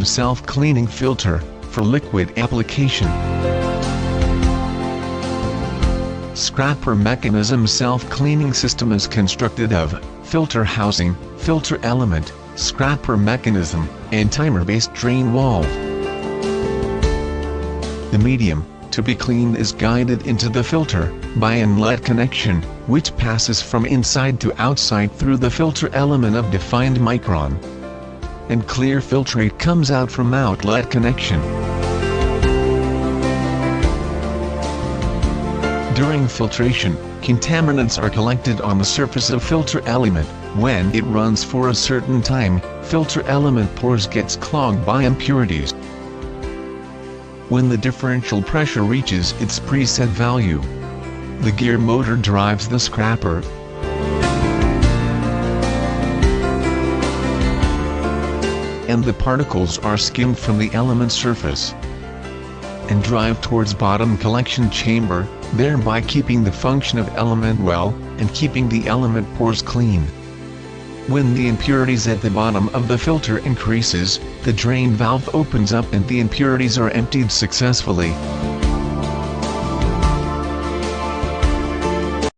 mechanism self-cleaning filter, for liquid application. Scrapper mechanism self-cleaning system is constructed of filter housing, filter element, scrapper mechanism, and timer-based drain valve. The medium to be cleaned is guided into the filter by inlet connection, which passes from inside to outside through the filter element of defined micron. And clear filtrate comes out from outlet connection. During filtration, contaminants are collected on the surface of filter element. When it runs for a certain time, filter element pores gets clogged by impurities. When the differential pressure reaches its preset value, the gear motor drives the scrapper, and the particles are skimmed from the element surface and drive towards bottom collection chamber, thereby keeping the function of element well, and keeping the element pores clean. When the impurities at the bottom of the filter increases, the drain valve opens up and the impurities are emptied successfully.